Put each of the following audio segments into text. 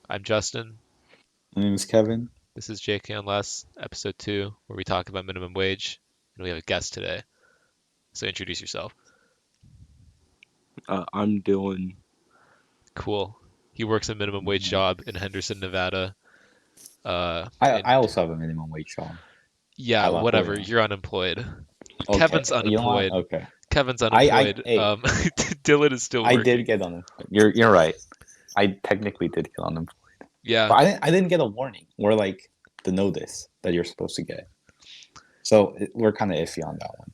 I'm Justin. My name is Kevin. This is JK Unless, episode 2, where we talk about minimum wage. And we have a guest today. So introduce yourself. I'm doing. Cool. He works a minimum wage Mhm. job in Henderson, Nevada. I And also have a minimum wage job yeah, at La whatever. Jolla. You're unemployed. Okay, Kevin's you know what? unemployed. Okay, Kevin's I unemployed. hey, Dylan is still I did working. get unemployed. You're right. I technically did get unemployed, Yeah. but I didn't get a warning or like the notice that you're supposed to get. So we're kind of iffy on that one.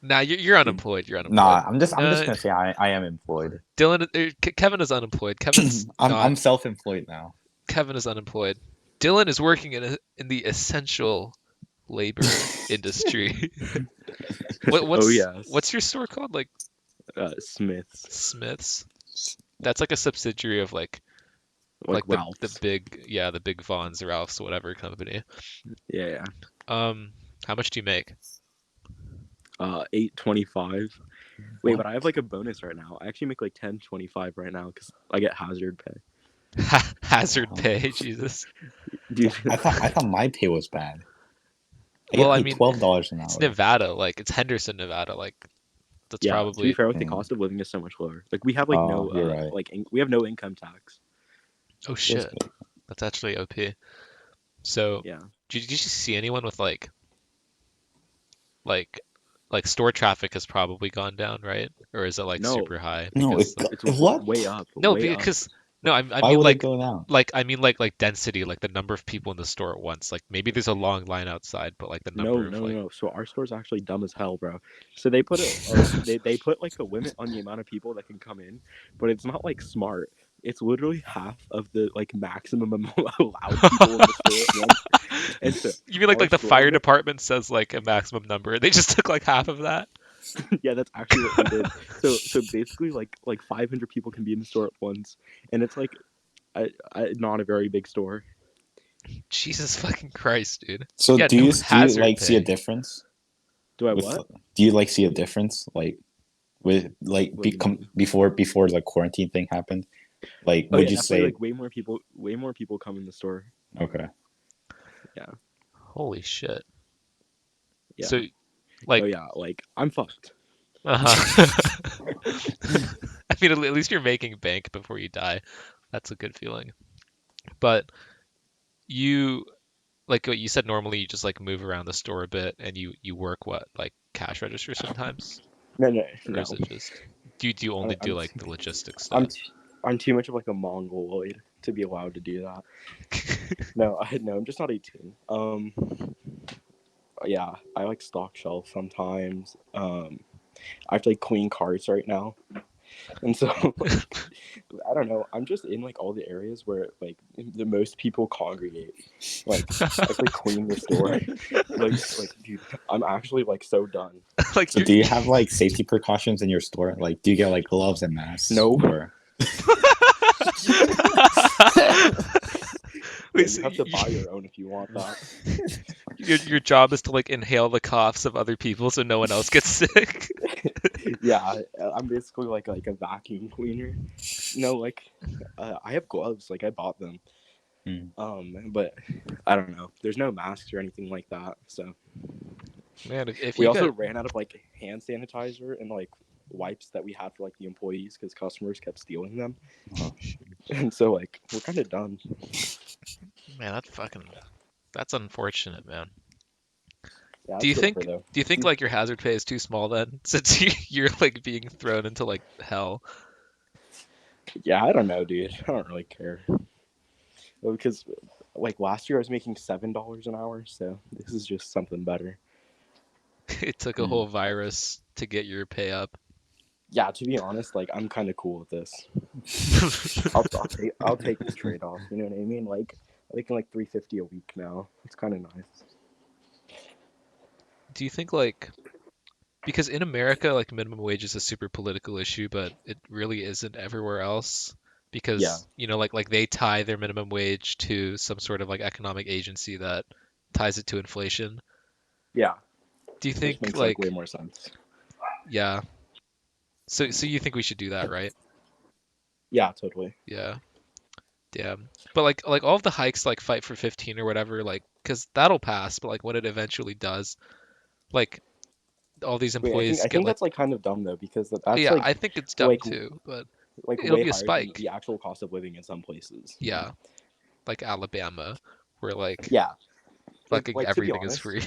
Nah, you're unemployed. You're unemployed. Nah, I'm just No, gonna say I am employed. Kevin is unemployed. Kevin's not. I'm self-employed now. Kevin is unemployed. Dylan is working in the essential labor industry. What Oh what's yes, your store called? Like Smiths, Smith's? That's like a subsidiary of like the Ralph's. big, yeah, the big Vons, Ralph's, whatever company. Yeah, Um, how much do you make? 8.25. Wait, What? but I have like a bonus right now. I actually make like 10.25 right now because I get hazard pay. Hazard Um, pay, Jesus. Dude, I thought my pay was bad. I Well, get I paid mean, $12 an it's hour. Nevada, like it's Henderson, Nevada, like that's yeah. To be probably fair, like the Mm. cost of living is so much lower. Like we have like Oh, no you're right. we have no income tax. oh That's shit. good. That's actually OP. So, Yeah. did you see anyone with like store traffic has probably gone down, right? Or is it like No, super high? No, Because it's what? way up, no, way up. because no, I Why mean would it go down? like density, like the number of people in the store at once. Like maybe there's a long line outside, but like the No, number of no, like no. So our store's actually dumb as hell, bro. So they put they put like a limit on the amount of people that can come in, but it's not like smart. It's literally half of the like maximum allowed people in the store at once. And so you mean our like the store fire limit, department says like a maximum number. They just took like half of that. yeah, that's actually what we did. So basically like 500 people can be in the store at once, and it's like not a very big store. Jesus fucking Christ, dude. So Yeah, do no you hazard like see a pay. difference Do I with what? do you like see a difference like with like What do you become mean? before the quarantine thing happened? Like Oh would yeah, you definitely say like way more people come in the store. okay. Yeah, Holy shit. yeah. So Oh like yeah, like I'm fucked. uh-huh. I mean, at least you're making bank before you die. That's a good feeling. But you like what you said, normally you just like move around the store a bit and you work what, like cash register sometimes? No, no, Or is no. it just do you only I'm do I'm like the logistics I'm, stuff? I'm too much of like a mongoloid to be allowed to do that. No, no, I'm just not 18. Yeah, I like stock shelf sometimes. I have to like clean carts right now, and so like I don't know. I'm just in like all the areas where like the most people congregate. Like I have to like, clean the store. Like dude, I'm actually like so done. Like So you're do you have like safety precautions in your store? Like do you get like gloves and masks No, or yeah, Wait, you so have to buy your own if you want that. your job is to like inhale the coughs of other people so no one else gets sick. Yeah, I'm basically like a vacuum cleaner. No, like I have gloves. Like I bought them. Hmm. But I don't know. There's no masks or anything like that. So Man, if we you also got ran out of like hand sanitizer and like wipes that we had for like the employees because customers kept stealing them. Oh shoot. And so like we're kind of done. man, that's unfortunate, man. Yeah, Do it's you whatever think though. do you think like your hazard pay is too small then, since you're like being thrown into like hell? Yeah, I don't know, dude. I don't really care. Well, because like last year I was making $7 an hour, so this is just something better. It took a Hmm. whole virus to get your pay up. Yeah, to be honest, like I'm kind of cool with this. I'll take the trade off. You know what I mean? Like I'm making like 350 a week now. It's kind of nice. Do you think like because in America like minimum wage is a super political issue, but it really isn't everywhere else Yeah, because like they tie their minimum wage to some sort of like economic agency that ties it to inflation. yeah, Do you which think makes like way like more sense. yeah, so you think we should do that, right? Yeah, totally. Yeah. Yeah. But like all of the hikes like fight for 15 or whatever, like because that'll pass, but like when it eventually does, like all these Wait, employees I get think like that's like kind of dumb though, because that's yeah, I think it's dumb like too, but like it'll way be a higher than spike. the actual cost of living in some places. Yeah, like Alabama, where like Yeah, fucking to be everything is honest, free.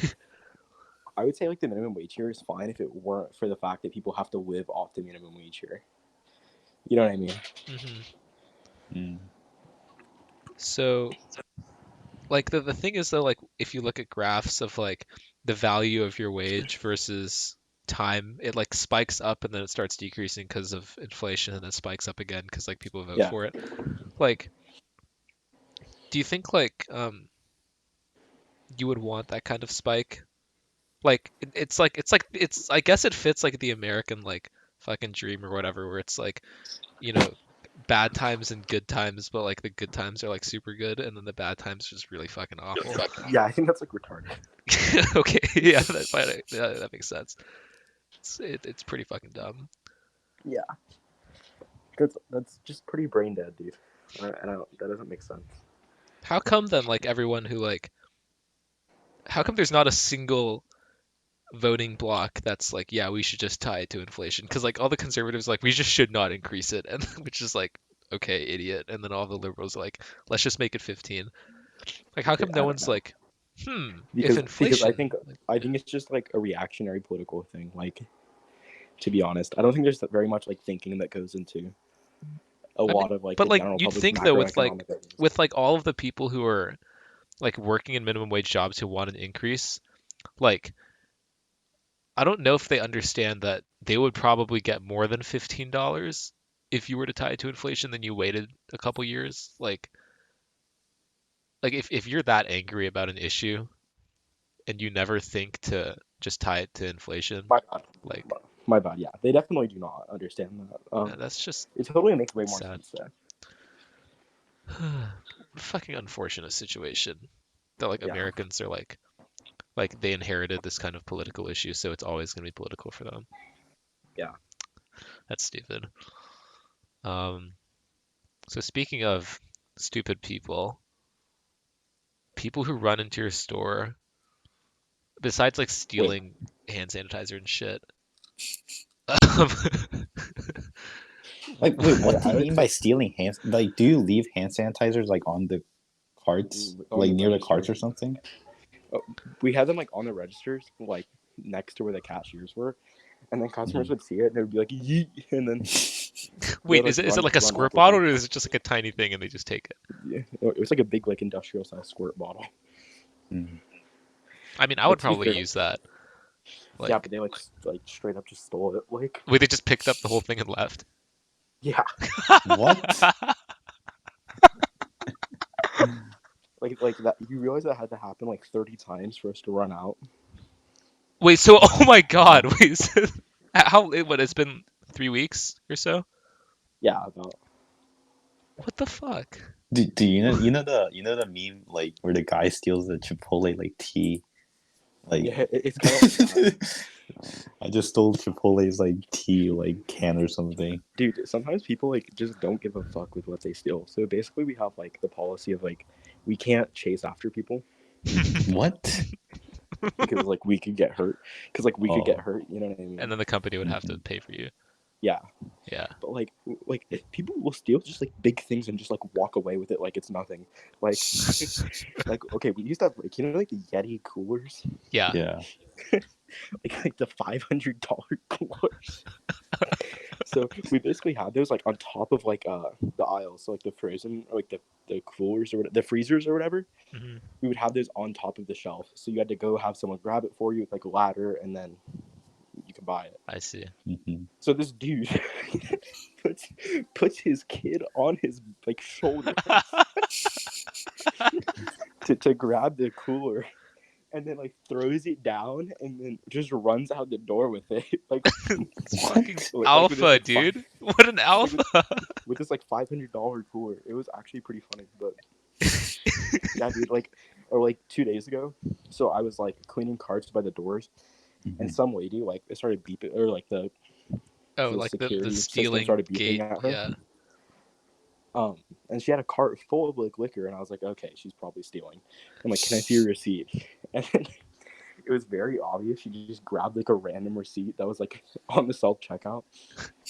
I would say like the minimum wage here is fine if it weren't for the fact that people have to live off the minimum wage here. You know what I mean? hmm So like the thing is though, like if you look at graphs of like the value of your wage versus time, it like spikes up and then it starts decreasing because of inflation and then spikes up again because like people vote Yeah. for it. Like, do you think like you would want that kind of spike? Like it's I guess it fits like the American like fucking dream or whatever, where it's like, you know, bad times and good times, but like the good times are like super good and then the bad times are just really fucking awful. Yeah, I think that's like retarded. Okay, yeah, that makes sense. It's pretty fucking dumb. Yeah, that's just pretty brain dead, dude. I don't. That doesn't make sense. How come then like everyone who like how come there's not a single voting block that's like, yeah, we should just tie it to inflation? Because like all the conservatives are like we just should not increase it, and which is like, okay, idiot. And then all the liberals are like, let's just make it 15. Like how Okay, come I no don't one's know like, if because inflation like, I yeah. think it's just like a reactionary political thing. Like, to be honest, I don't think there's very much like thinking that goes into a I mean, lot of like but the like general you'd public's think though macroeconomic ideas. with like all of the people who are like working in minimum wage jobs who want an increase, like I don't know if they understand that they would probably get more than $15 if you were to tie it to inflation than you waited a couple years. Like if you're that angry about an issue and you never think to just tie it to inflation, My bad. like My bad. Yeah, they definitely do not understand that. that's just It totally makes way more sad. sense there. Fucking unfortunate situation that like Yeah. Americans are like they inherited this kind of political issue, so it's always going to be political for them. Yeah. That's stupid. Um, so speaking of stupid people, people who run into your store, besides like Wait. stealing hand sanitizer and shit. um, Like, wait, what do I you would mean by stealing hands? Like, do you leave hand sanitizers like on the carts, on like the near the register. carts or something? We had them like on the registers, like next to where the cashiers were, and then customers Mhm. would see it and they would be like, "Yeet," and then they Wait, would like is it like a run squirt off with bottle them. or is it just like a tiny thing and they just take it? Yeah. It was like a big like industrial size squirt bottle. Mhm. I mean, I But would to be probably fair, use that. yeah, Like, but they like straight up just stole it. Like, wait, they just picked up the whole thing and left. yeah, What? like that. You realize that had to happen like 30 times for us to run out. Wait, so oh my God, wait, so, how what? It's been 3 weeks or so. Yeah, about. What the fuck? Do you know the meme like where the guy steals the Chipotle like tea? Like Yeah, it's kind of like that. I just stole Chipotle's like tea like can or something. Dude, sometimes people like just don't give a fuck with what they steal. So basically, we have like the policy of like we can't chase after people What? because like we could get hurt. Because like we could get Oh. hurt. You know what I mean? And then the company would have to Mhm. pay for you. Yeah, Yeah. but like people will steal just like big things and just like walk away with it like it's nothing. Like like okay, we used to have like like the Yeti coolers, Yeah. Yeah. like the $500 coolers. So we basically had those like on top of like the aisles, so like the frozen or like the coolers or the freezers or whatever. hmm We would have those on top of the shelf, so you had to go have someone grab it for you with like a ladder, and then you can buy it. I see. Mhm. So this dude puts his kid on his like shoulder to grab the cooler, and then like throws it down, and then just runs out the door with it, like It's fucking What? like with this alpha, like dude. What an like alpha. with this like $500 cooler. It was actually pretty funny, but yeah, dude, like or like 2 days ago, so I was like cleaning carts by the doors, and Mhm. some lady like it started beeping, or like Oh, the like the security system stealing started beeping gate. at her. Yeah. Um, and she had a cart full of like liquor, and I was like, okay, she's probably stealing. I'm like, can I see your receipt? And then it was very obvious. She just grabbed like a random receipt that was like on the self checkout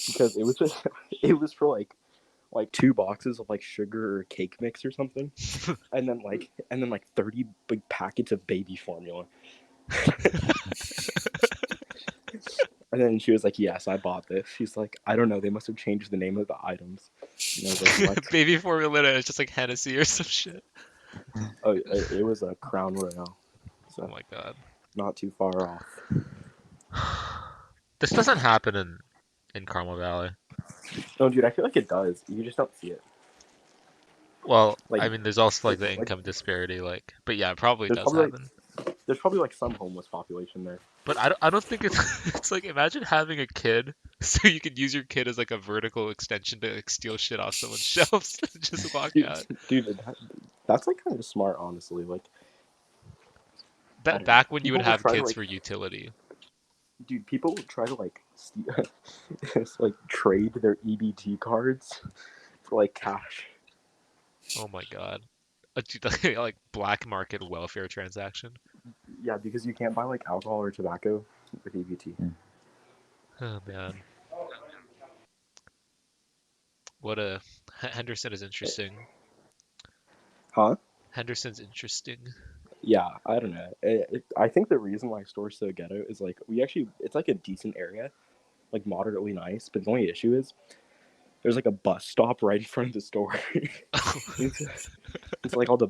because it was just it was for like 2 boxes of like sugar or cake mix or something, and then like 30 big packets of baby formula. And then she was like, yes, I bought this. She's like, I don't know, they must have changed the name of the items. And I was like, what? Baby formula is just like Hennessy or some shit. Oh, it was a Crown Royale, Oh so my god. not too far off. This doesn't happen in Carmel Valley. No, dude, I feel like it does. You just don't see it. Well, Like, I mean, there's also like the like income disparity, like, but yeah, it probably there's does probably happen. there's probably like some homeless population there. But I don't think it's it's like imagine having a kid so you could use your kid as like a vertical extension to like steal shit off someone's shelves and just walk Dude, out. dude, that's like kind of smart, honestly. Like, I That don't know. back when you would People will have try to kids like, for utility. dude, people will try to like, like trade their EBT cards for like cash. Oh my god. Like black market welfare transaction. Yeah, because you can't buy like alcohol or tobacco with EBT. Oh man. What a Henderson is interesting. Huh? Henderson's interesting. Yeah, I don't know. I think the reason why Store's so ghetto is like it's like a decent area, like moderately nice. But the only issue is there's like a bus stop right in front of the store. it's, it's like all the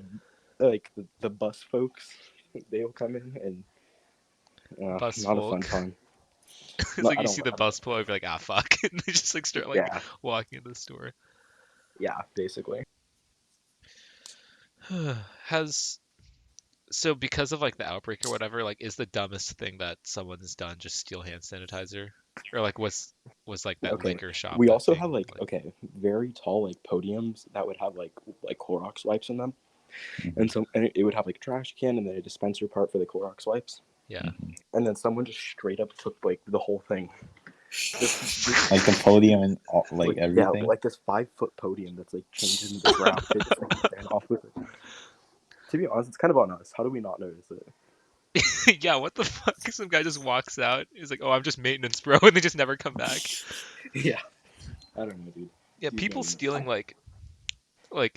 bus folks, they'll come in and Bus not a fun folk. time. It's No, like I you don't. see the bus pull over, like, ah, fuck. And they just like start like Yeah, walking in the store. yeah, basically. Has so because of like the outbreak or whatever, like is the dumbest thing that someone's done just steal hand sanitizer? Or like was like that Okay, liquor we also shoplifting? have like Like okay, very tall like podiums that would have like Clorox wipes in them, Mhm. and so and it would have like a trash can and then a dispenser part for the Clorox wipes. yeah. Mhm. And then someone just straight up took like the whole thing. Like the podium and all, like Like yeah, everything. like this 5 foot podium that's like chained into the ground. They just like ran off with it. To be honest, it's kind of on us. How do we not notice it? Yeah, what the fuck? Some guy just walks out. He's like, "Oh, I'm just maintenance, bro," and they just never come back. Yeah, I don't know, dude. Yeah, He's people getting nuts. stealing like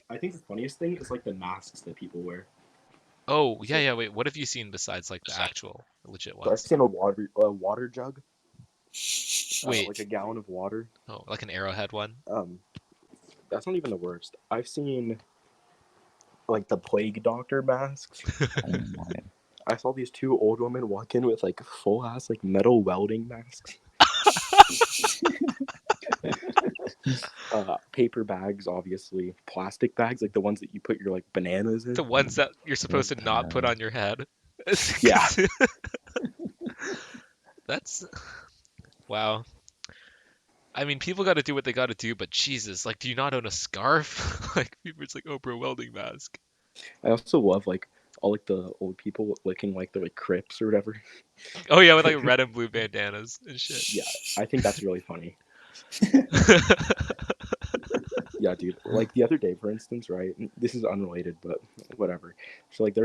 I think the funniest thing is like the masks that people wear. oh yeah So, yeah wait, what have you seen besides like the actual legit so I've ones? seen a water jug, like a Wait, gallon of water. oh like an arrowhead one? Um, that's not even the worst. I've seen like the plague doctor masks. Oh my. I saw these 2 old women walk in with like full ass like metal welding masks. Paper bags, obviously. Plastic bags, like the ones that you put your like bananas The in. ones that you're What supposed to the not put hell? on your head. Yeah, 'Cause that's wow. I mean, people got to do what they got to do, but Jesus, like, do you not own a scarf? Like, people, it's like, oh, bro, welding mask. I also love like all like the old people looking like they're like Crips or whatever. Oh yeah, with like red and blue bandanas and shit. Yeah, I think that's really funny. Yeah, dude. Like the other day, for instance, right? This is unrelated, but whatever. So like,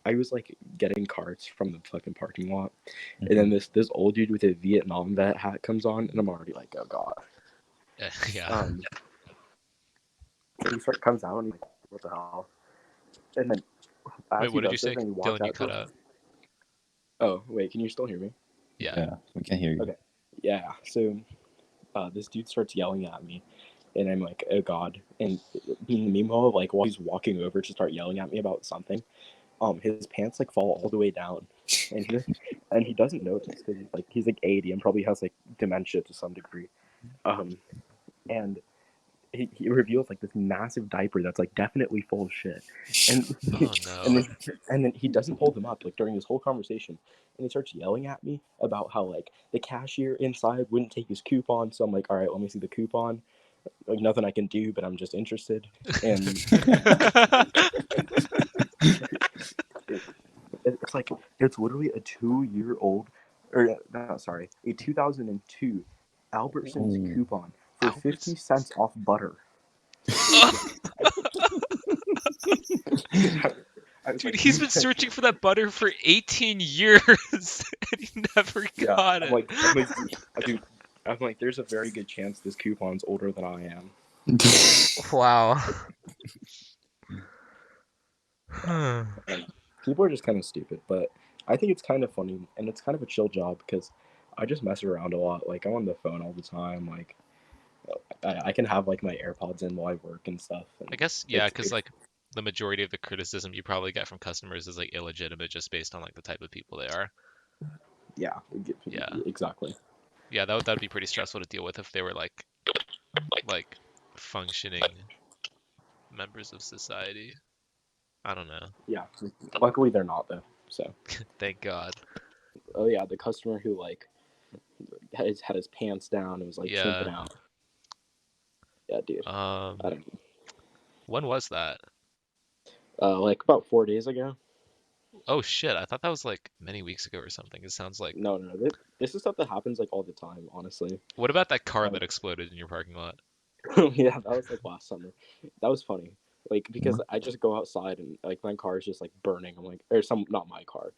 I was like getting carts from the fucking parking lot, and then Mhm. this old dude with a Vietnam vet hat comes on, and I'm already like, oh god. Yeah. Um, comes out and like, what the hell? And then Wait, as he what did you does this, say? and he walks Dylan, you out to cut us. out. Oh wait, can you still hear me? Yeah. Yeah, we can hear you. Okay. Yeah. So this dude starts yelling at me, and I'm like, oh god. And meanwhile, like while he's walking over to start yelling at me about something, his pants like fall all the way down, and he doesn't notice because he's like 80 and probably has like dementia to some degree. Um, and he reveals like this massive diaper that's like definitely full of shit, and Oh and no. then and then he doesn't hold them up like during this whole conversation, and he starts yelling at me about how like the cashier inside wouldn't take his coupon. So I'm like, all right, let me see the coupon. Like nothing I can do, but I'm just interested. And it, it's like it's literally a 2-year-old, or no, sorry, a 2002 Albertsons Ooh. coupon for Alberts. 50 cents off butter. I was Dude, like, he's been searching for that butter for 18 years and he never yeah, got I'm it. like, dude, I'm like, there's a very good chance this coupon's older than I am. Wow. And people are just kind of stupid, but I think it's kind of funny and it's kind of a chill job because I just mess around a lot. Like I'm on the phone all the time. Like I can have like my AirPods in while I work and stuff, I and guess, yeah, because it's like the majority of the criticism you probably get from customers is like illegitimate just based on like the type of people they are. yeah, Yeah. exactly. Yeah, that would be pretty stressful to deal with if they were like functioning members of society. I don't know. Yeah, luckily they're not though. So Thank God. oh yeah, the customer who like had his pants down and was like Yeah. tripping out. Yeah, dude. I Um, don't know. when was that? Like about 4 days ago. Oh shit, I thought that was like many weeks ago or something. It sounds like. No. This is stuff that happens like all the time, honestly. What about that car Uh, that exploded in your parking lot? yeah, that was like last summer. That was funny. Like because What? I just go outside and like my car is just like burning. I'm like, or some not my car.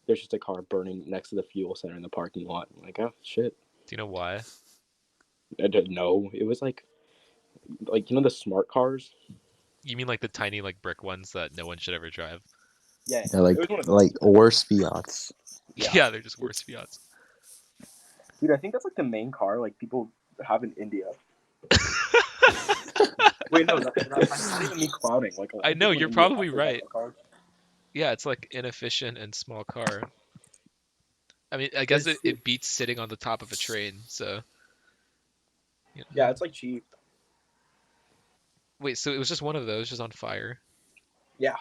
There's just a car burning next to the fuel center in the parking lot. I'm like, oh shit. Do you know why? I didn't know. It was like the smart cars. You mean like the tiny like brick ones that no one should ever drive? Yeah, Yeah, it was one of those. worse Fiats. Yeah, Yeah, they're just worse Fiats. dude. I think that's like the main car like people have in India. Wait, no, that's not even me clowning. Like a lot I of know, people in you're India probably have those right. type of cars. Yeah, it's like inefficient and small car. I mean, I But guess it beats sitting on the top of a train, so you know. yeah, it's like cheap. Wait, so it was just one of those just on fire? Yeah,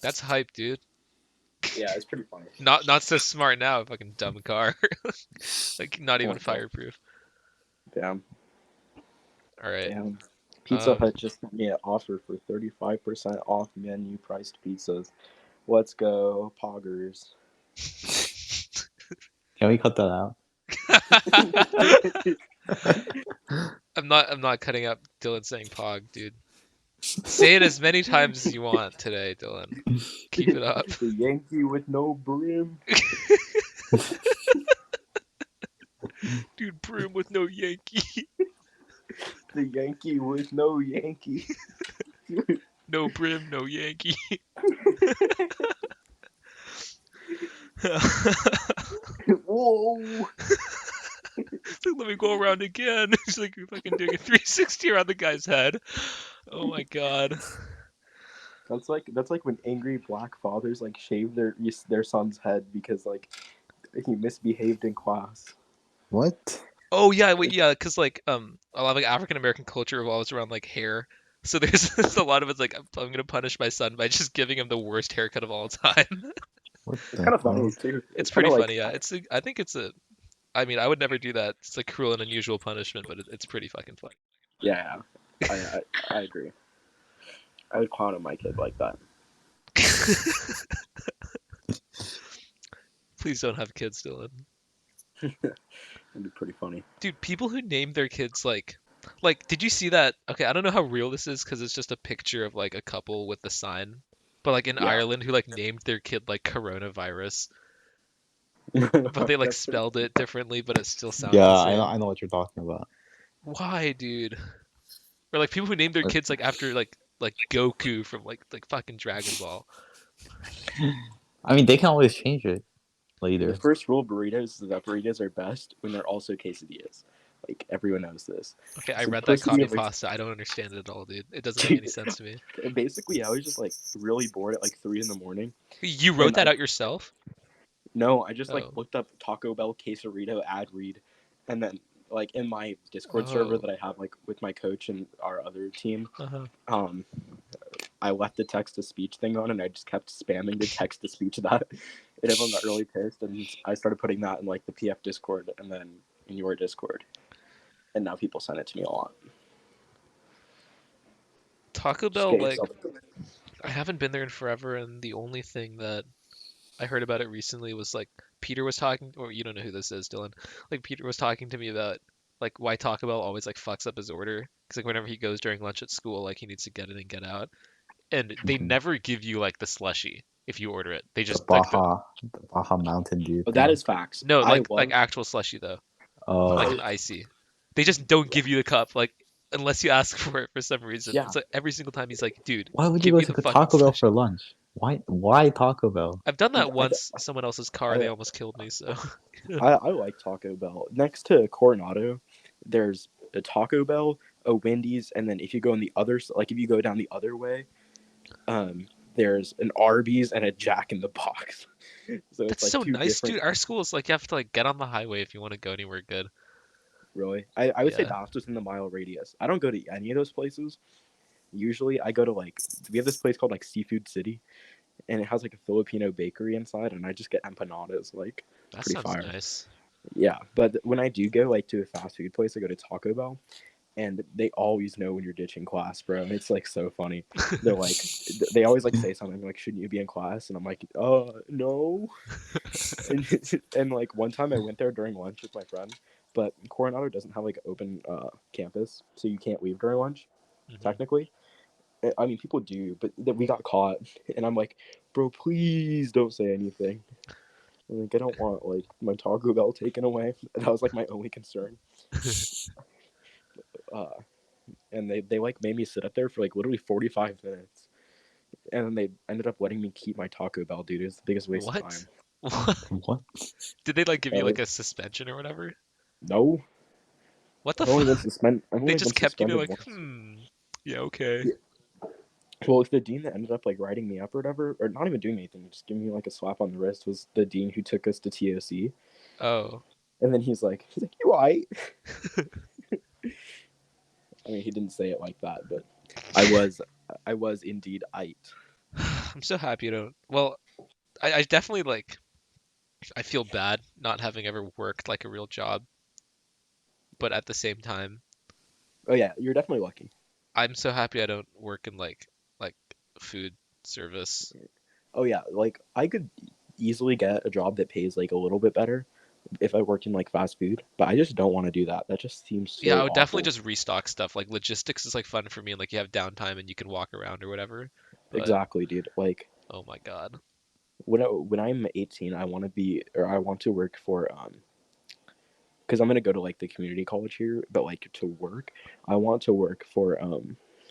That's hype, dude. yeah, it's pretty funny. Not so smart now, fucking dumb car. Like not Oh even my god, fireproof. damn, All right. damn. Pizza Um, Hut just sent me an offer for 35% off menu priced pizzas. Let's go, Poggers. Can we cut that out? I'm not cutting up Dylan saying pog, dude. Say it as many times as you want today, Dylan. Keep it up. The Yankee with no brim. Dude, broom with no Yankee. The Yankee with no Yankee. No brim, no Yankee. Whoa. Let me go around again. He's like fucking doing a 360 around the guy's head. Oh my god. That's like when angry black fathers like shave their son's head because like he misbehaved in class. What? Oh yeah, wait, yeah, because like a lot of like African American culture revolves around like hair. So there's a lot of it's like I'm gonna punish my son by just giving him the worst haircut of all time. What It's the kind of fuck? funny too. It's kind pretty of funny, yeah. I think it's a. I mean, I would never do that. It's a cruel and unusual punishment, but it's pretty fucking funny. yeah. I agree. I would clown on my kid like that. Please don't have kids, Dylan. It'd be pretty funny. Dude, people who name their kids like, did you see that? Okay, I don't know how real this is because it's just a picture of like a couple with the sign. But like in Yeah. Ireland, who like named their kid like coronavirus, but they like spelled it differently, but it still sounds Yeah, the I know, same. I know what you're talking about. Why, dude? Or like people who name their kids like after like Goku from like fucking Dragon Ball. I mean, they can always change it The later. first rule of burritos is that burritos are best when they're also quesadillas. Like everyone knows this. Okay, I So read that quesadilla copy makes- pasta. I don't understand it at all, dude. It doesn't make any sense to me. Basically, I was just like really bored at like 3 in the morning. You wrote And that I- out yourself? No, I just like Oh. looked up Taco Bell quesarito ad read, and then like in my Discord server Oh. that I have like with my coach and our other team, Uh-huh. I left the text to speech thing on, and I just kept spamming the text to speech that, and everyone got really pissed, and I started putting that in like the PF Discord and then in your Discord, and now people send it to me a lot. Taco Just Bell, get like, yourself- I haven't been there in forever, and the only thing that I heard about it recently was like Peter was talking, or you don't know who this is, Dylan. Like Peter was talking to me about like why Taco Bell always like fucks up his order. Because like whenever he goes during lunch at school, like he needs to get in and get out, and they Mhm. never give you like the slushy if you order it. They The just like Baja Mountain Dew Oh, that thing. is facts. no, I like love. actual slushy though, like Oh, an icy. They just don't give you the cup like unless you ask for it for some reason. Yeah, It's like every single time he's like, dude, why would you give go me to the the fucking Taco Bell slushy. for lunch? Why Taco Bell? I've done dude. that once. Someone else's car, they I, almost killed me. So I like Taco Bell. Next to Coronado, there's a Taco Bell, a Wendy's, and then if you go on the other, like if you go down the other way, um, there's an Arby's and a Jack in the Box. So it's that's like so two nice, different. dude. Our school is like you have to like get on the highway if you want to go anywhere good. Really, I would say Yeah. that's within the mile radius. I don't go to any of those places. Usually, I go to like we have this place called like Seafood City, and it has like a Filipino bakery inside, and I just get empanadas. Like it's That pretty sounds fire. nice. Yeah, but when I do go like to a fast food place, I go to Taco Bell, and they always know when you're ditching class, bro. It's like so funny. They're like, they always like say something like, "Shouldn't you be in class?" And I'm like, no." And like one time I went there during lunch with my friend, but Coronado doesn't have like open campus, so you can't leave during lunch Hmm. technically. I mean, people do, but we got caught, and I'm like, bro, please don't say anything. Like, I don't want like my Taco Bell taken away. That was like my only concern. Uh, and they like made me sit up there for like literally 45 minutes, and then they ended up letting me keep my Taco Bell, dude. It was the biggest waste of What? time. What? What? Did they like give you Uh, like a suspension or whatever? no, What the I've only been fuck? suspended. I've They only been just kept you there suspended like, once. yeah, okay. Yeah. Well, if the dean that ended up like writing me up or whatever, or not even doing anything, just giving me like a slap on the wrist, was the dean who took us to TOC. Oh. And then he's like, you alright? I mean, he didn't say it like that, but I was, I was indeed it. I'm so happy you don't. Well, I definitely like. I feel bad not having ever worked like a real job, but at the same time, Oh yeah, you're definitely lucky. I'm so happy I don't work in like food service. Oh yeah, like I could easily get a job that pays like a little bit better if I worked in like fast food, but I just don't want to do that. That just seems Yeah, I so would definitely awful. just restock stuff. Like logistics is like fun for me, and like you have downtime and you can walk around or whatever. But Exactly, dude. Like oh my God. when I'm 18, I want to be or I want to work for because I'm gonna go to like the community college here, but like to work, I want to work for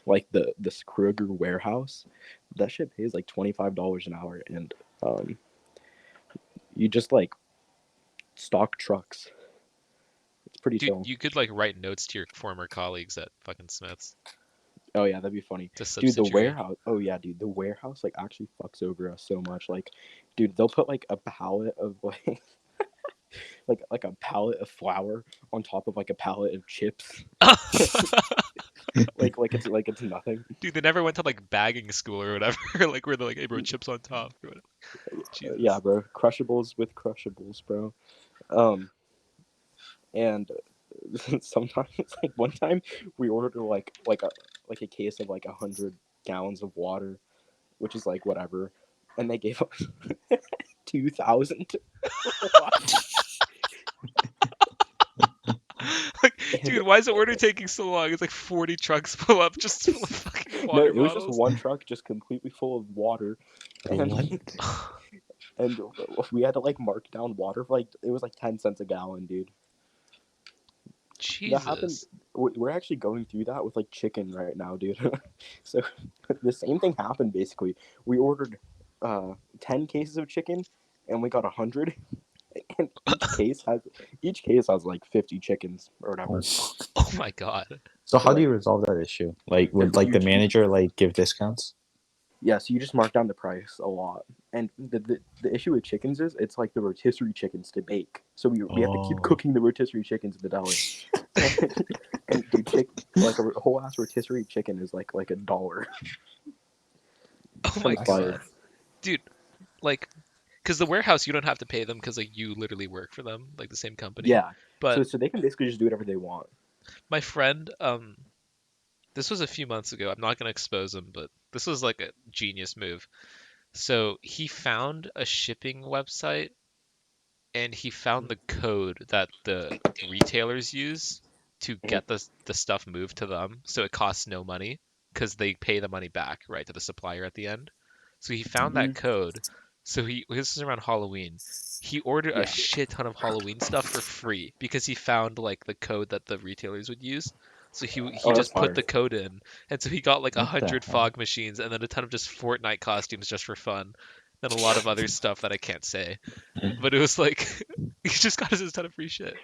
like the Kruger warehouse. That shit pays like $25 an hour, and um you just like stock trucks. It's pretty Dude, chill. you could like write notes to your former colleagues at fucking Smith's Oh yeah, that'd be funny, to dude. The substitute you. warehouse. Oh yeah, dude. The warehouse like actually fucks over us so much. Like, dude, they'll put like a pallet of like like a pallet of flour on top of like a pallet of chips. Like it's nothing. Dude, they never went to like bagging school or whatever. Like where they're like, hey bro, chips on top or whatever. Yeah, Jesus. bro. Crushables with crushables, bro. Um, and sometimes like one time we ordered like a case of like 100 gallons of water, which is like whatever, and they gave us 2,000. Like, And dude, why is the order taking so long? It's like 40 trucks pull up just full of fucking no, water it was just bottles. one truck just completely full of water, and What? and we had to like mark down water for like it was like 10 cents a gallon, dude. That happened. Jesus. We're actually going through that with like chicken right now, dude. So the same thing happened basically. We ordered 10 cases of chicken, and we got 100, and each case has like 50 chickens or Oh. whatever. Oh my God. So So how do like you resolve that issue? Like, would like you, the manager like give discounts? yeah, so you just mark down the price a lot. And the issue with chickens is it's like the rotisserie chickens to bake. So we have to keep Oh, cooking the rotisserie chickens in the deli. And dude, like a whole ass rotisserie chicken is like $1. Oh It's my kind of fire. God. Dude, like, because the warehouse, you don't have to pay them because like you literally work for them, like the same company. Yeah. But So they can basically just do whatever they want. my friend, this was a few months ago. I'm not gonna expose him, but this was like a genius move. So he found a shipping website and he found the code that the retailers use to get the stuff moved to them, so it costs no money because they pay the money back right to the supplier at the end. So he found that code. So this is around Halloween. He ordered a Yeah. shit ton of Halloween stuff for free because he found like the code that the retailers would use. So he Oh, that's just put fire. the code in, and so he got like What the 100 heck? fog machines and then a ton of just Fortnite costumes just for fun, and a lot of other stuff that I can't say. But it was like he just got us a ton of free shit.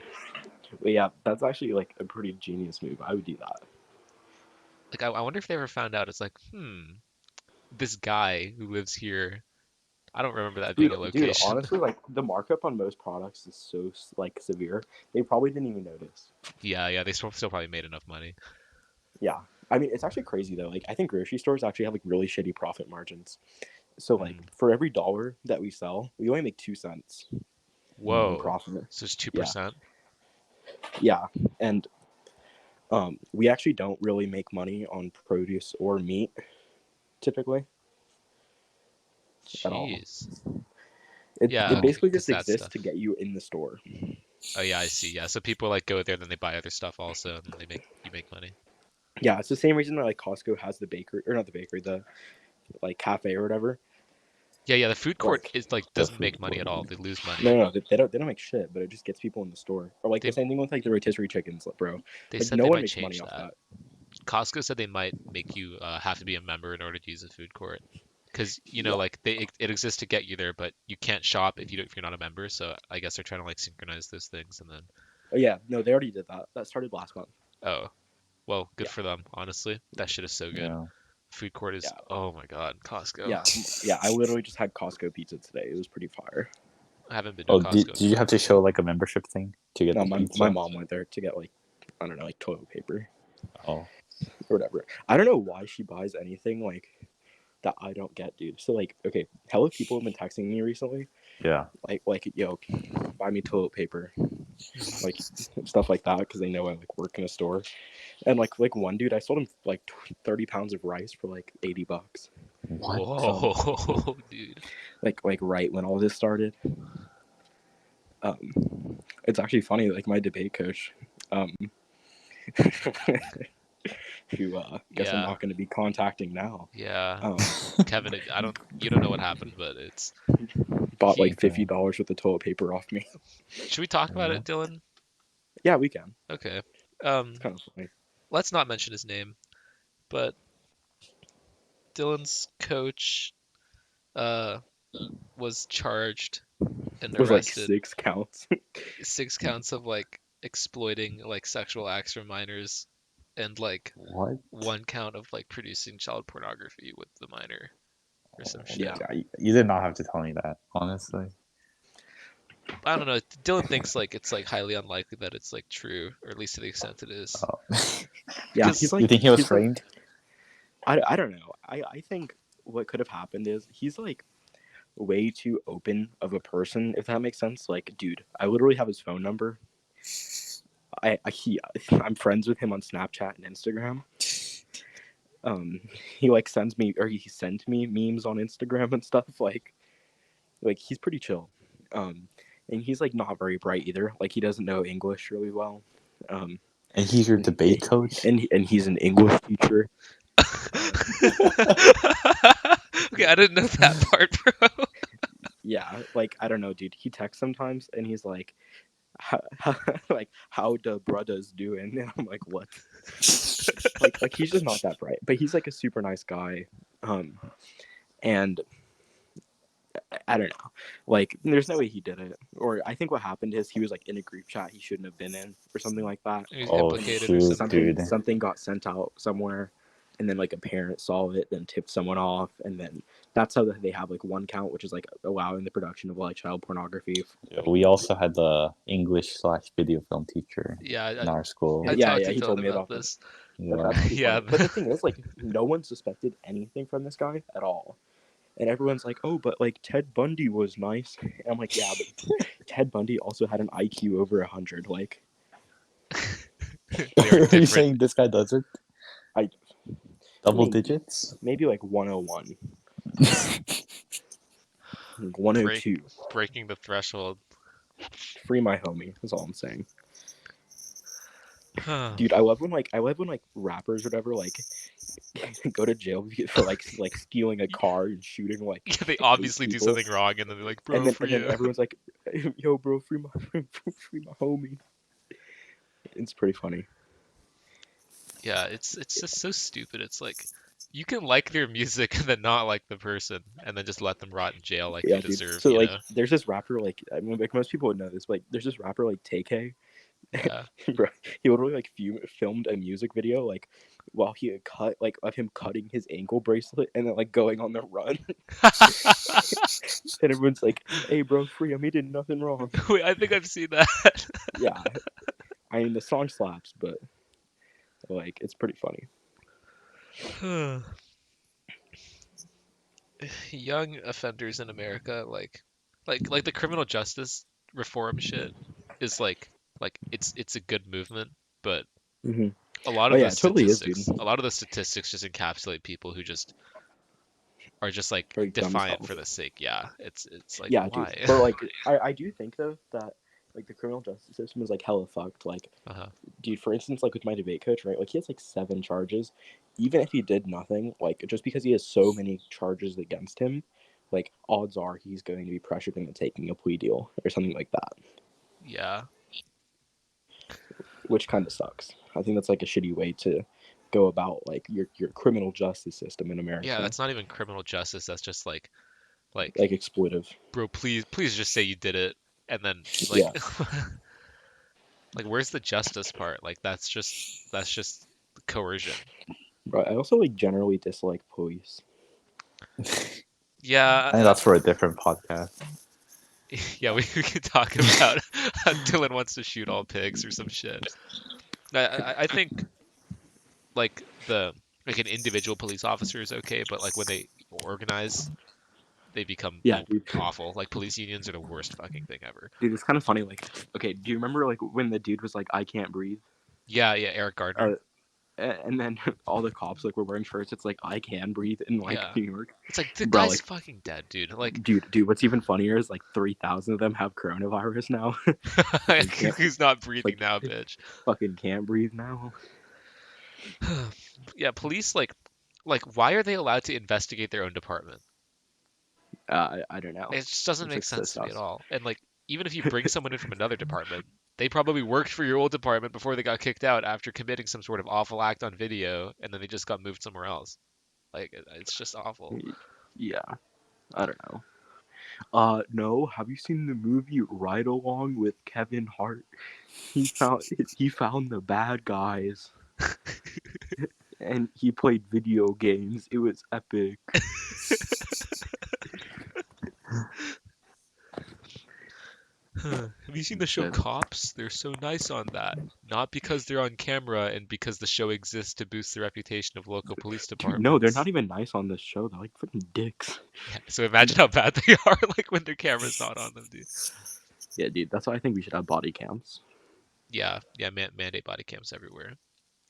But yeah, that's actually like a pretty genius move. I would do that. Like I wonder if they ever found out. It's like, this guy who lives here. I don't remember that being a Dude, location. honestly, like the markup on most products is so like severe. They probably didn't even notice. Yeah, they still probably made enough money. Yeah. I mean, it's actually crazy though. Like I think grocery stores actually have like really shitty profit margins. So like for every dollar that we sell, we only make 2 cents in Whoa, profit. so it's Yeah. 2%. Yeah. And we actually don't really make money on produce or meat typically at all. Jeez. It Yeah, basically because just that exists stuff. to get you in the store. Oh yeah, I see. Yeah, so people like go there, then they buy other stuff also, and then you make money. Yeah, it's the same reason that like Costco has the bakery or not the bakery, the like cafe or whatever. Yeah, the food court Like is like The doesn't food make money at all. They lose money. no, they don't make shit, but it just gets people in the store. Or like They the same thing with like the rotisserie chickens, bro. they Like said no they one might makes money change off that. that. Costco said they might make you have to be a member in order to use the food court. Because Yeah. like it exists to get you there, but you can't shop if you're not a member. So I guess they're trying to like synchronize those things, and then Oh yeah, no, they already did that. That started last month. oh, well, good Yeah. for them. Honestly, that shit is so good. Yeah. Food court is Yeah. oh my god, Costco. Yeah. I literally just had Costco pizza today. It was pretty fire. I haven't been to a Oh, Costco did in you have to forever. show like a membership thing to get No, the my pizza? mom went there to get like I don't know, like toilet paper Oh, or whatever. I don't know why she buys anything like that I don't get, dude. So like, okay, hella people have been texting me recently, yeah. like yo, buy me toilet paper, like stuff like that, because they know I like work in a store. And like one dude, I sold him like 30 pounds of rice for like $80. What? Whoa, dude. Like right when all this started. It's actually funny. Like my debate coach, who guess I'm Yeah, not going to be contacting now. yeah. Um, Kevin, you don't know what happened, but it's bought he. like $50 worth of toilet paper off me. Should we talk about it, Dylan? Yeah, we can. Okay. It's kind of funny. Let's not mention his name, but Dylan's coach was charged and It was like arrested 6 counts. 6 counts of like exploiting like sexual acts from minors and like What? 1 count of like producing child pornography with the minor or some shit. Yeah. You did not have to tell me that, honestly. I don't know. Dylan thinks like it's like highly unlikely that it's like true, or at least to the extent it is. Oh. Yeah, Because- he's like. You think he was he's like- framed? I don't know. I think what could have happened is he's like way too open of a person, if that makes sense. Like, dude, I literally have his phone number. I'm friends with him on Snapchat and Instagram. He like sends me or he sent me memes on Instagram and stuff. Like he's pretty chill. And he's like not very bright either. Like he doesn't know English really well. And he's your debate coach? And he's an English teacher. Okay, I didn't know that part, bro. Yeah, like I don't know, dude. He texts sometimes and he's like, like how the brothers doing? And I'm like, what? like he's just not that bright, but he's like a super nice guy. And I don't know, like there's no way he did it. Or I think what happened is he was like in a group chat he shouldn't have been in or something like that. He was Oh, implicated or shoot, something. dude. Something got sent out somewhere, and then like a parent saw it, then tipped someone off, and then that's how they have like 1 count, which is like allowing the production of like child pornography. We also had the English/video film teacher Yeah, in our school. I Yeah, talked yeah, to he Dylan told me about about this. But Yeah. that's pretty Yeah, funny. But the thing is, like, no one suspected anything from this guy at all. And everyone's like, oh, but like Ted Bundy was nice. And I'm like, yeah, but Ted Bundy also had an IQ over 100. Like, they Are were you different. saying this guy doesn't? I Double mean, digits? maybe like 101, like 102. Breaking the threshold. Free my homie. That's all I'm saying. Dude, I love when rappers or whatever like go to jail for like stealing a car and shooting like Yeah, they 8 obviously do people, something wrong, and then they're like, and "Bro, then for and then you." everyone's like, "Yo, bro, free my free my homie." It's pretty funny. Yeah, it's just so stupid. It's like you can like their music and then not like the person, and then just let them rot in jail like they Yeah, dude. deserve, So you like, know? there's this rapper like I mean, like most people would know this, but like, there's this rapper like TK. Yeah. Bro, he literally like filmed a music video like while he had cut like of him cutting his ankle bracelet and then like going on the run, and everyone's like, "Hey, bro, free him. He did nothing wrong." Wait, I think I've seen that. Yeah, I mean the song slaps, but like it's pretty funny. Young offenders in America, like the criminal justice reform shit is like it's a good movement, but Hmm. a lot Oh of yeah, the it totally is, dude. statistics, a lot of the statistics just encapsulate people who just are just like Very dumb as defiant hell. for the sake. Yeah, it's like Yeah, dude. why? But like, I do think though that like the criminal justice system is like hella fucked. Like, Uh-huh. dude, for instance, like with my debate coach, right? Like he has like 7 charges. Even if he did nothing, like just because he has so many charges against him, like odds are he's going to be pressured into taking a plea deal or something like that, Yeah. which kind of sucks. I think that's like a shitty way to go about like your criminal justice system in Yeah, America, that's not even criminal justice. That's just like like exploitive. bro, please just say you did it and then like Yeah, like where's the justice part? Like that's just coercion. but I also like generally dislike police. Yeah, I think that's for a different podcast. yeah, we could talk about how Dylan wants to shoot all pigs or some shit. I think like the like an individual police officer is okay, but like when they organize, they become Yeah, dude. awful. Like police unions are the worst fucking thing ever. Dude, it's kind of funny. Like, okay, do you remember like when the dude was like, "I can't breathe," Yeah, yeah, Eric uh, Gardner. and then all the cops like were wearing shirts. It's like, "I can breathe" in like Yeah. New York, It's like the bro. guy's Like, fucking dead, dude. Like dude, what's even funnier is like 3,000 of them have coronavirus now. Fucking can't, he's not breathing like, now, bitch. fucking can't breathe now. Yeah, police like why are they allowed to investigate their own department? I don't know. It just doesn't It's make like so sense to me at sus. all. And like even if you bring someone in from another department, they probably worked for your old department before they got kicked out after committing some sort of awful act on video, and then they just got moved somewhere else. Like it's just awful. Yeah, I don't know. No. Have you seen the movie Ride Along with Kevin Hart? He found the bad guys and he played video games. It was epic. Have you seen the show Shit. Cops? They're so nice on that. Not because they're on camera and because the show exists to boost the reputation of local police Dude, no, they're departments. not even nice on this show. They're like fucking dicks. Yeah, so imagine how bad they are like when their camera's not on them, dude. Yeah, dude, that's why I think we should have body cams. Yeah, yeah, mandate body cams everywhere.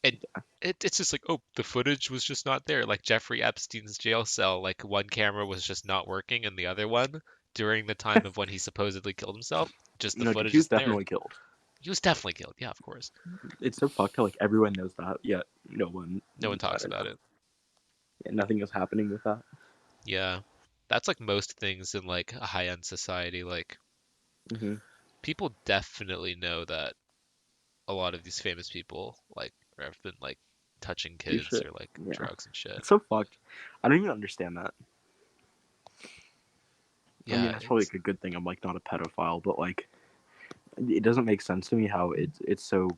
And it's just like, oh, the footage was just not there. Like Jeffrey Epstein's jail cell, like one camera was just not working and the other one during the time of when he supposedly killed himself, just the No, dude, footage he was isn't there. definitely killed. He was definitely killed. Yeah, of course. It's so fucked how like everyone knows that, yet No one I talks don't about know. it. Yeah, nothing is happening with that. Yeah. That's like most things in like a high-end society. Like Hmm. people definitely know that a lot of these famous people like have been like touching You kids should. or like Yeah, drugs and shit. it's so fucked. I don't even understand that. I mean, Yeah, that's probably it's like a good thing. I'm like not a pedophile, but like it doesn't make sense to me how it's so.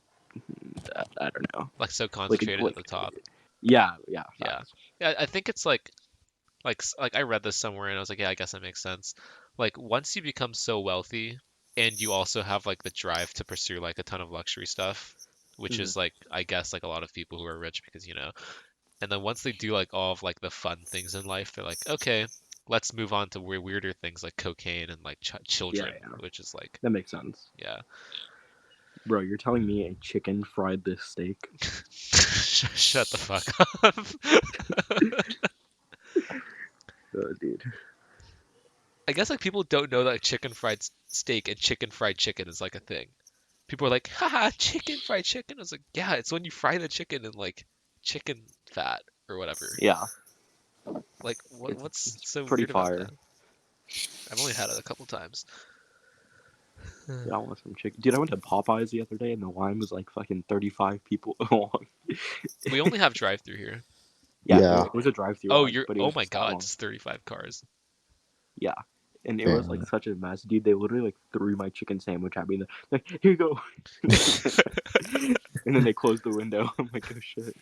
I don't know. like so Like concentrated at like the top. yeah, Yeah. facts. Yeah, I think it's like I read this somewhere and I was like, yeah, I guess that makes sense. Like once you become so wealthy and you also have like the drive to pursue like a ton of luxury stuff, which Hmm. is like I guess like a lot of people who are rich because and then once they do like all of like the fun things in life, they're like, okay, let's move on to weirder things like cocaine and like Yeah, children, yeah, which is like, that makes sense, yeah. bro. You're telling me a chicken fried this steak? Shut the fuck up. Dude. I guess like people don't know that chicken fried steak and chicken fried chicken is like a thing. people are like, haha, chicken, fried chicken. I was like, yeah, it's when you fry the chicken in like chicken fat or whatever. Yeah, Like, it's what's it's so pretty weird about fire. that? I've only had it a couple times. Yeah, I want some chicken. Dude, I went to Popeyes the other day and the line was like fucking 35 people long. We only have drive-through here. Yeah, no, Yeah. it was a drive-through Oh, line, you're. but it Oh was my just that God, long. just 35 cars. Yeah, and it was like Damn. such a mess, dude. They literally like threw my chicken sandwich at me. And they're like, here you go. And then they closed the window. I'm like, oh shit.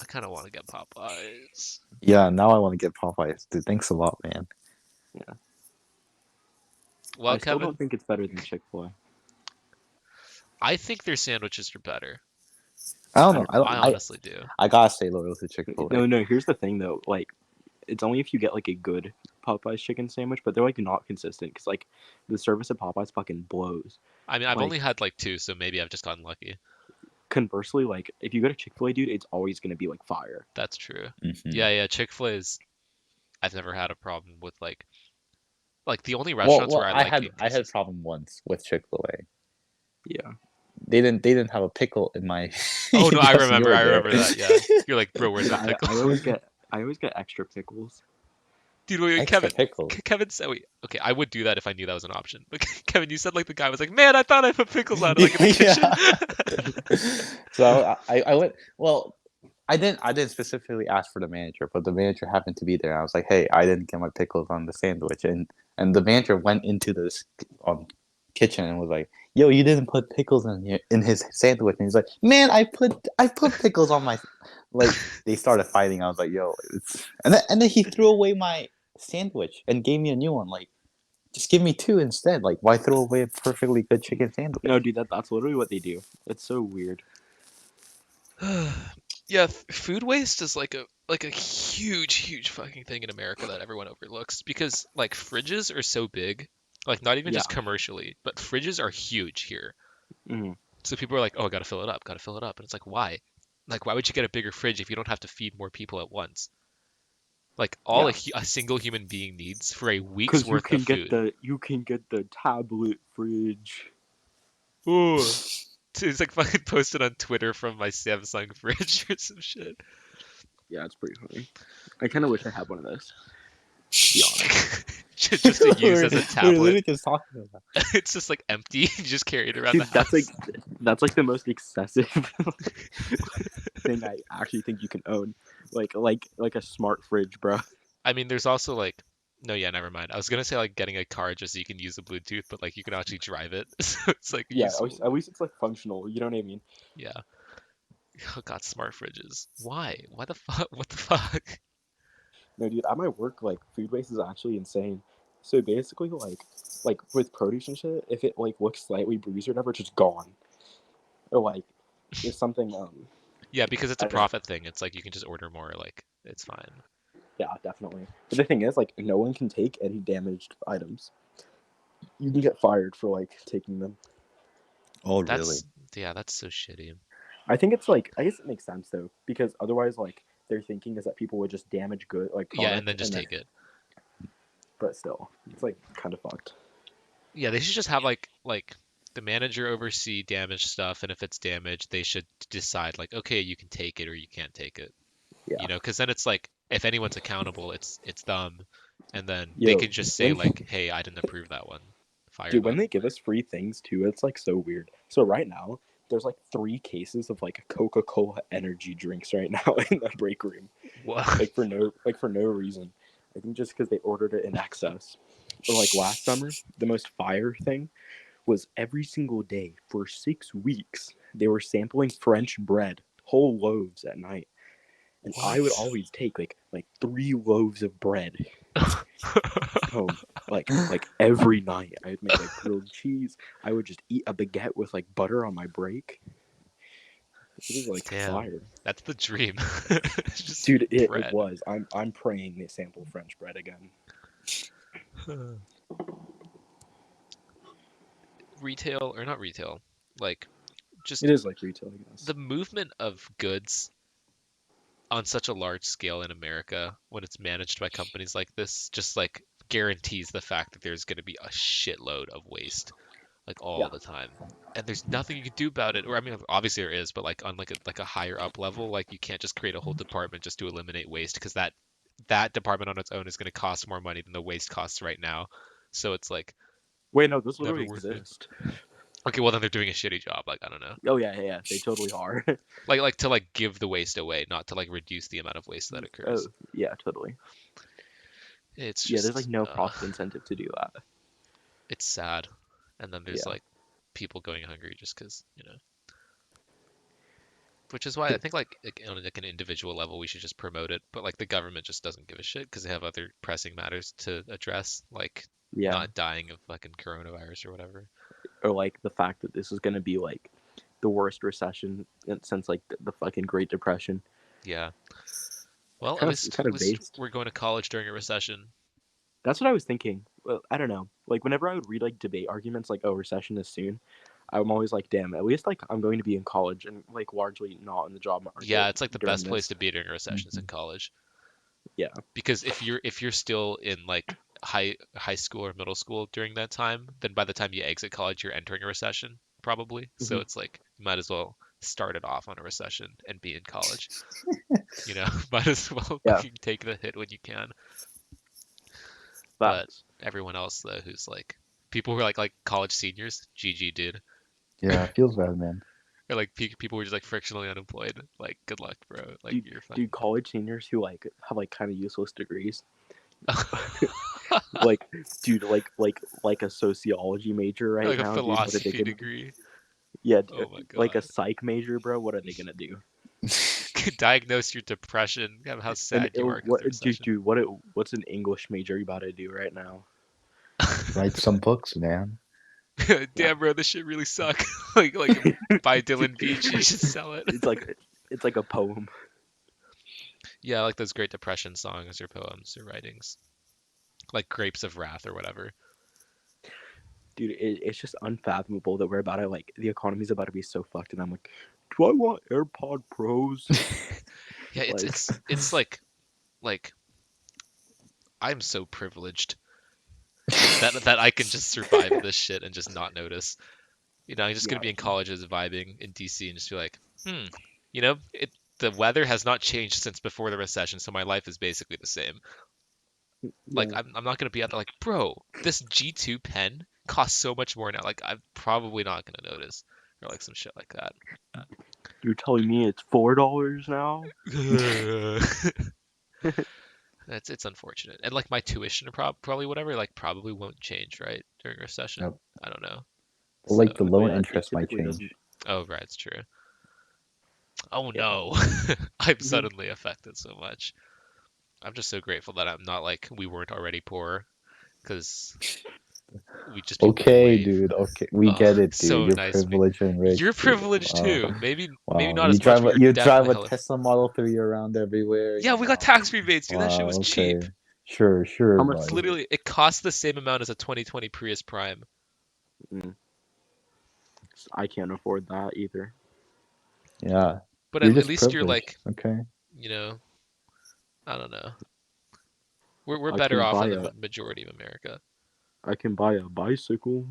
I kind of want to get Popeyes. Yeah, now I want to get Popeyes. Dude, thanks a lot, man. Yeah, Well, I still don't Kevin, think it's better than Chick-fil-A. I think their sandwiches are better. I don't I know. don't I don't. I know. honestly do. I gotta stay loyal to Chick-fil-A. No, no. Here's the thing though. Like, it's only if you get like a good Popeyes chicken sandwich, but they're like not consistent because like the service at Popeyes fucking blows. I mean, I've only Like, had like two, so maybe I've just gotten lucky. conversely, like if you go to Chick-fil-A, dude, it's always gonna be like fire. That's true. Hmm. Yeah, yeah. Chick-fil-A is. I've never had a problem with like the only Well, restaurants where well, I I like had being I had a consistent. problem once with Chick-fil-A. Yeah. They didn't have a pickle in my Oh no, I yes remember. meal I there. remember that. Yeah, you're like, bro, where's Yeah, the pickle? I always get extra pickles. Dude, wait, Extra Kevin. pickles. Kevin said, wait, okay, I would do that if I knew that was an option. But Kevin, you said like the guy was like, man, I thought I put pickles on it, like in the kitchen. Yeah. So I went. Well, I didn't specifically ask for the manager, but the manager happened to be there. I was like, hey, I didn't get my pickles on the sandwich, and the manager went into this kitchen and was like, yo, you didn't put pickles in his sandwich, and he's like, man, I put pickles on my, like they started fighting. I was like, yo, and then he threw away my sandwich and gave me a new one. Like, just give me two instead. Like, why throw away a perfectly good chicken sandwich? No, dude, that's literally what they do. It's so weird. Yeah, food waste is like a huge fucking thing in America that everyone overlooks because like fridges are so big, like not even Yeah. just commercially, but fridges are huge here. Mhm. So people are like, "Oh, I gotta fill it up, gotta fill it up," and it's like, why? Like, why would you get a bigger fridge if you don't have to feed more people at once? Like all Yeah. a single human being needs for a week's Cause worth of food. you can get the tablet fridge. Ooh. It's like fucking posted on Twitter from my Samsung fridge or some shit. Yeah, it's pretty funny. I kind of wish I had one of those. To be honest. Just to use as a We're tablet. literally just talking about that. It's just like empty. You just carry it around Dude, the house. that's like the most excessive thing I actually think you can own. Like a smart fridge, bro. I mean, there's also like, no, yeah, never mind. I was gonna say like getting a car just so you can use the Bluetooth, but like you can actually drive it, so it's like Yeah, useful. at least it's like functional. You know what I mean? Yeah. Oh God, smart fridges. Why? Why the fuck? What the fuck? No, dude, at my work, like food waste is actually insane. So basically, like with produce and shit, if it like looks slightly bruised or whatever, it's just gone. Or like there's something Yeah, because it's I a don't know. profit thing. It's like you can just order more. Like it's fine. Yeah, definitely. But the thing is, like, no one can take any damaged items. You can get fired for like taking them. Oh, really? That's yeah, that's so shitty. I think it's like I guess it makes sense though because otherwise, like, their thinking is that people would just damage good like Yeah, product and then just take it. but still, it's like kind of fucked. Yeah, they should just have like the manager oversee damaged stuff, and if it's damaged, they should decide like, okay, you can take it or you can't take it. Yeah. You know, because then it's like if anyone's accountable, it's them, and then they Yo, can just say when like, hey, I didn't approve that one. Fire dude, when them. they give us free things too, it's like so weird. So right now, there's like 3 cases of like Coca-Cola energy drinks right now in the break room, What? like for no reason. I think just because they ordered it in excess. Or like last summer, the most fire thing was every single day for 6 weeks they were sampling French bread, whole loaves at night, and I would What? always take like 3 loaves of bread home. Like every night, I would make like grilled cheese. I would just eat a baguette with like butter on my break. It was like Damn, fire, that's the dream. Just dude. It bread. was. I'm praying they sample French bread again. Retail or not retail, like It just is like retail, I guess. the movement of goods on such a large scale in America when it's managed by companies like this just like guarantees the fact that there's going to be a shitload of waste. like all Yeah. the time. And there's nothing you can do about it. Or I mean, obviously there is, but like on like a higher up level, like you can't just create a whole department just to eliminate waste because that department on its own is going to cost more money than the waste costs right now. So it's like Wait, no, those never literally worth it. exist. Okay, well then they're doing a shitty job. Like I don't know. Oh yeah, they totally are. Like to like give the waste away, not to like reduce the amount of waste that Oh occurs. yeah, totally. It's Yeah, there's like just no profit incentive to do that. it's sad. And then there's Yeah. like people going hungry just because, you know. Which is why I think like on like an individual level we should just promote it, but like the government just doesn't give a shit because they have other pressing matters to address, like Yeah. not dying of fucking coronavirus or whatever. Or like the fact that this is gonna be like the worst recession since like the fucking Great Depression. Yeah. Well, It's kind at of least based. we're going to college during a recession. That's what I was thinking. Well, I don't know. Like whenever I would read like debate arguments like, oh, recession is soon, I'm always like, damn, at least like I'm going to be in college and like largely not in the job market Yeah, it's like the during best place this. to be during a recession is in college. Yeah. Because if you're still in like high school or middle school during that time, then by the time you exit college, you're entering a recession probably. So Mhm. it's like you might as well start it off on a recession and be in college. You know, might as well Yeah. fucking take the hit when you can. But Facts. everyone else though, who's like people who are like college seniors, GG dude, Yeah, it feels bad, man. or like people who are just like frictionally unemployed. Like good luck, bro. Like Dude, you're dude, fucking college seniors who like have like kind of useless degrees. Like, dude, like a sociology major right like a now, dude. What are they philosophy gonna do? degree. Yeah, Oh my like a god. psych major, bro. What are they gonna do? Diagnose your depression, how And sad you are because of the recession. dude, what's an English major you about to do right now? Write some books, man. Damn, bro, this shit really suck. Like by Dylan Beach, you should sell it. It's like a poem. Yeah, like those Great Depression songs or poems or writings, like Grapes of Wrath or whatever. Dude, it's just unfathomable that we're about to like the economy's about to be so fucked, and I'm like, do I want AirPod Pros? Yeah, Like, it's like I'm so privileged that I can just survive this shit and just not notice. You know, I'm just gonna be in colleges vibing in DC and just be like, you know, the weather has not changed since before the recession, so my life is basically the same. Like yeah. I'm not gonna be out there like, bro, this G2 pen costs so much more now. Like I'm probably not gonna notice or like some shit like that. You're telling me it's $4 now? It's unfortunate. And like my tuition or probably whatever like probably won't change right during a recession. Yep. I don't know. Well, like the So loan Yeah, it interest might typically change. doesn't. oh right, it's true. Oh Yeah. no. I'm suddenly affected so much. I'm just so grateful that I'm not like we weren't already poor because we'd just be Okay, way dude. Okay, we get it, dude. so You're nice of me. privileged and rich. You're Dude. privileged Wow. too. Maybe Wow. not You as much, drive but a, you're you drive definitely a hella. Tesla Model 3 around everywhere. Yeah, You we got know. tax rebates, dude. That shit was Wow. cheap. Okay. Sure, How bud. much? It's literally it costs the same amount as a 2020 Prius Prime. I can't afford that either. Yeah. But You're at just least you're privileged. like, Okay. you know, I don't know. We're I better can off buy than a the majority of America. I can buy a bicycle.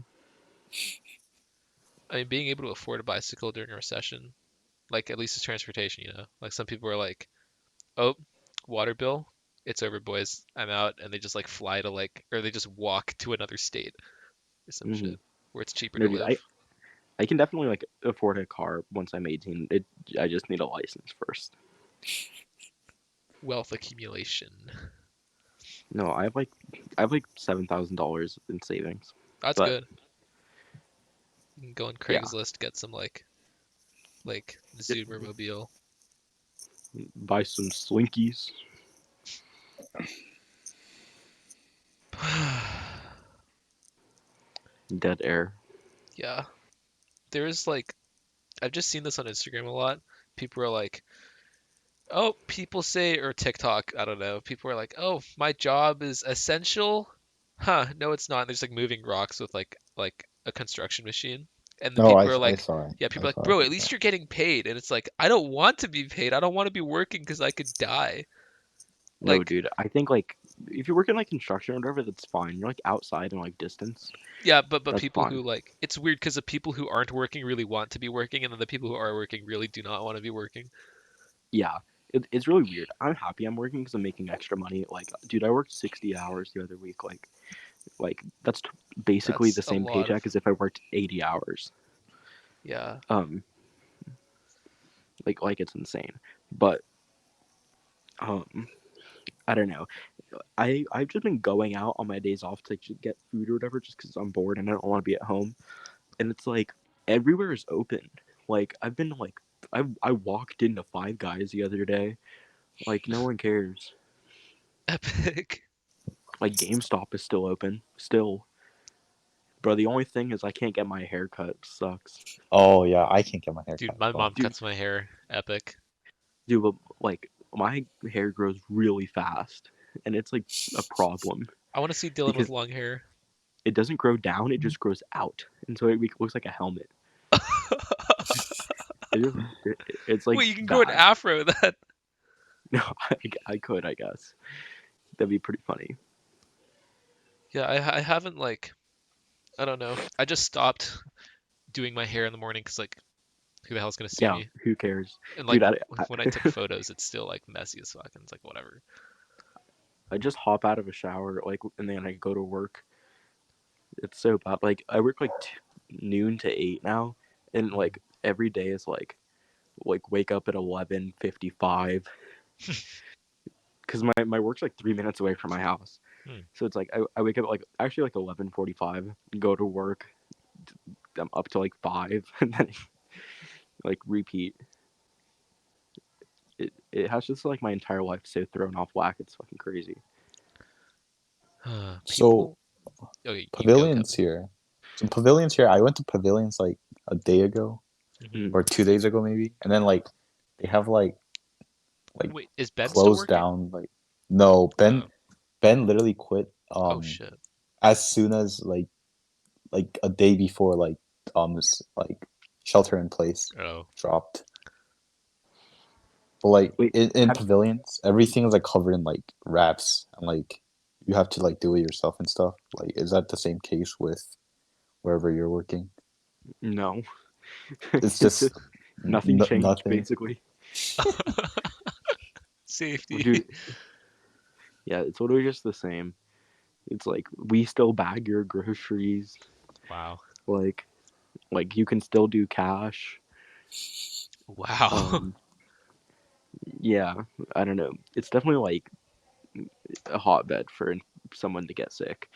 I mean, being able to afford a bicycle during a recession, like at least it's transportation, you know. Like some people are like, "Oh, water bill, it's over, boys. I'm out," and they just like fly to like, or they just walk to another state or some Mm-hmm. shit where it's cheaper No, to dude, live. I can definitely like afford a car once I'm 18. I just need a license first. Wealth accumulation. No, I have like $7,000 in savings. That's But good. You can go on yeah, Craigslist, get some like Zoomer mobile. buy some Slinkies. Dead air. Yeah. There's like I've just seen this on Instagram a lot. People are like, "Oh, people say," or TikTok, I don't know. People are like, "Oh, my job is essential." Huh, no it's not. And there's like moving rocks with like a construction machine. And then Oh, people are I like, saw it. yeah, I people are like, saw it. "Bro, at least you're getting paid." And it's like, I don't want to be paid. I don't want to be working because I could die. No, Like, dude. I think like if you work in like construction or whatever, that's fine. You're like outside and like distance. Yeah, but That's people fine. who like it's weird because the people who aren't working really want to be working, and then the people who are working really do not want to be working. Yeah, it's really weird. I'm happy I'm working because I'm making extra money. Like, dude, I worked 60 hours the other week. Like that's basically That's the a same lot of paycheck as if I worked 80 hours. yeah. Um, like it's insane. But I don't know. I've just been going out on my days off to like, get food or whatever, just because I'm bored and I don't want to be at home. And it's like everywhere is open. Like I've been like I walked into Five Guys the other day. Like no one cares. Epic. Like GameStop is still open. Still. Bro, the only thing is I can't get my hair cut. Sucks. Oh yeah, I can't get my hair cut Dude, as my well. mom cuts my hair. Epic. Dude, but like my hair grows really fast. And it's like a problem. I want to see Dylan with Because long hair. it doesn't grow down, it just grows out. And so it looks like a helmet. It's like Wait, you can grow an bad. afro then. No, I could, I guess. That'd be pretty funny. Yeah, I haven't like I don't know. I just stopped doing my hair in the morning because like who the hell's gonna see Yeah, me? who cares? And like Dude, when I took photos, it's still like messy as fuck, and it's like whatever. I just hop out of a shower, like, and then I go to work. It's so bad. Like, I work like noon to 8 now, and like every day is like wake up at 11:55 because my work's like 3 minutes away from my house. Hmm. So it's like I wake up like actually like 11:45, go to work. I'm up to like 5, and then like repeat. It has just like my entire life so thrown off whack. It's fucking crazy. So People. Okay, you go, pavilions Kevin. here. So pavilions here. I went to pavilions like a day ago Mhm. or 2 days ago maybe, and then like they have like Wait, is Ben still closed working? down. Like no, Oh, Ben literally quit oh shit. as soon as like a day before like shelter in place Oh, dropped. But like Wait, in have pavilions, everything is like covered in like wraps and like you have to like do it yourself and stuff. Like, is that the same case with wherever you're working? no. It's It's just just nothing changed nothing. basically. safety. Dude, yeah, it's literally just the same. It's like we still bag your groceries. Wow. Like like you can still do cash. Wow. Yeah, I don't know. It's definitely like a hotbed for someone to get sick.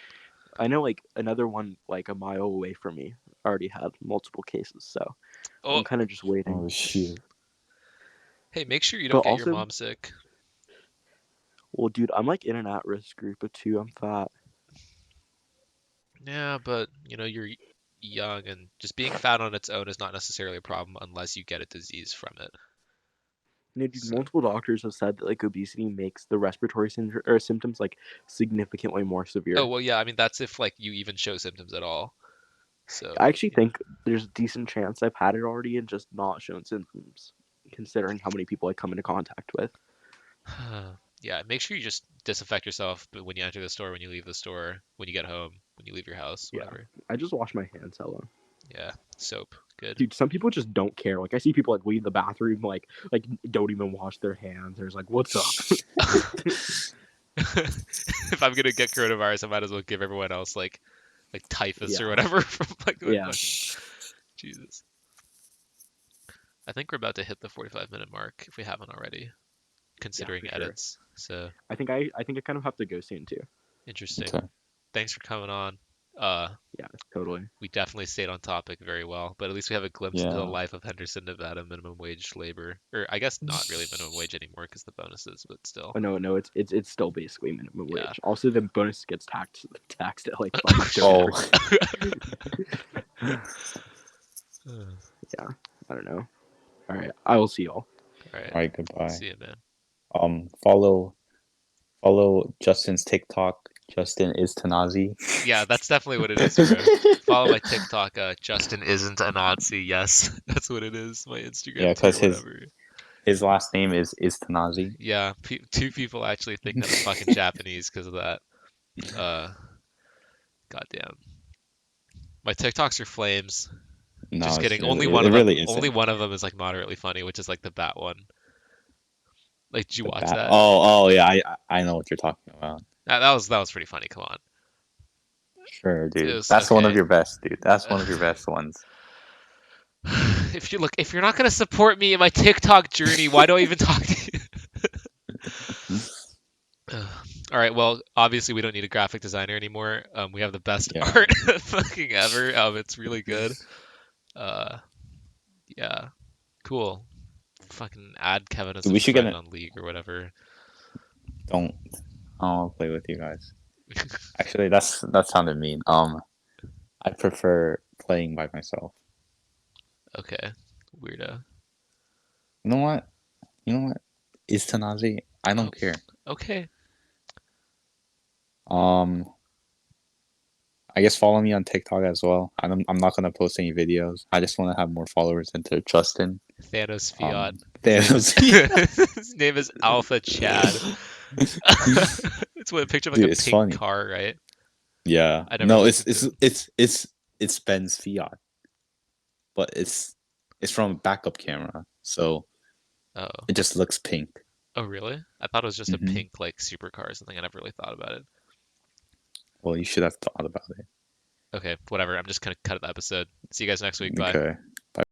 I know like another one like a mile away from me already had multiple cases, so Oh, I'm kind of just waiting. Oh shit. hey, make sure you But don't get your also, mom sick. well, dude, I'm like in an at-risk group of 2. I'm fat. Yeah, but you know you're young, and just being fat on its own is not necessarily a problem unless you get a disease from it. You know, dude, So, multiple doctors have said that like obesity makes the respiratory syndrome or symptoms like significantly more oh severe. well, yeah. I mean that's if like you even show symptoms at all. So, I actually you know. think there's a decent chance I've had it already and just not shown symptoms, considering how many people I come into contact with. Yeah, make sure you just disinfect yourself when you enter the store, when you leave the store, when you get home, when you leave your house, Yeah, whatever. I just wash my hands hella. Yeah, soap, good. Dude, some people just don't care. Like I see people like leave the bathroom like don't even wash their hands. There's like, what's up? If I'm gonna get coronavirus, I might as well give everyone else like typhus or Yeah, whatever from like the yeah, fucking Jesus. I think we're about to hit the 45-minute mark if we haven't already, yeah, considering for sure. edits. So I think I kind of have to go soon too. interesting. Okay. Thanks for coming on. Yeah, totally. We definitely stayed on topic very well, but at least we have a glimpse into the Yeah. life of Henderson, Nevada minimum wage labor, or I guess not really minimum wage anymore because the bonuses, but still. Oh no, it's still basically minimum Yeah. wage. Also, the bonus gets taxed at like Oh, fucking shit. 30%. Oh. Yeah, I don't know. All right, I will see y'all. All right. All right, goodbye. See you, man. Follow Justin's TikTok. Justin is Tanazi. Yeah, that's definitely what it is, bro. Follow my TikTok. Justin isn't a Nazi. Yes, that's what it is. My Yeah, Instagram too, because whatever. His last name is Tanazi. Yeah, two people actually think that I'm fucking Japanese because of that. Uh, Goddamn. My TikToks are flames. No, Just it's kidding. really it really Only isn't. one of them is like moderately funny, which is like the bat one. Like, did you The watch bat. that? Oh yeah, I know what you're talking about. That was pretty funny. Come on. Sure, It dude. was That's one of okay. your best, dude. That's one of your best ones. If you're not gonna support me in my TikTok journey, why do I even talk to you? All right, well, obviously we don't need a graphic designer anymore. We have the best Yeah. art fucking ever. It's really good. Uh, yeah, cool. Fucking add Kevin as Dude, a we should get friend a on League or whatever. don't I'll play with you guys. Actually, that sounded mean. I prefer playing by myself. Okay, weirdo. You know what? You know what? Is Tanazi? I Oh, don't care. okay. Um, I guess follow me on TikTok as well. I'm not gonna post any videos. I just want to have more followers into Justin. Thanos Fiat. Thanos. His name is Alpha Chad. It's with a picture of like Dude, a it's pink funny. car, right? Yeah. I never No, looked it's into it's it. it's Ben's Fiat, but it's from a backup camera, so Oh. it just looks pink. Oh, really? I thought it was just a Hmm. pink like supercar or something. I never really thought about it. Well, you should have thought about it. Okay, whatever. I'm just gonna cut the episode. See you guys next week. Bye. Okay.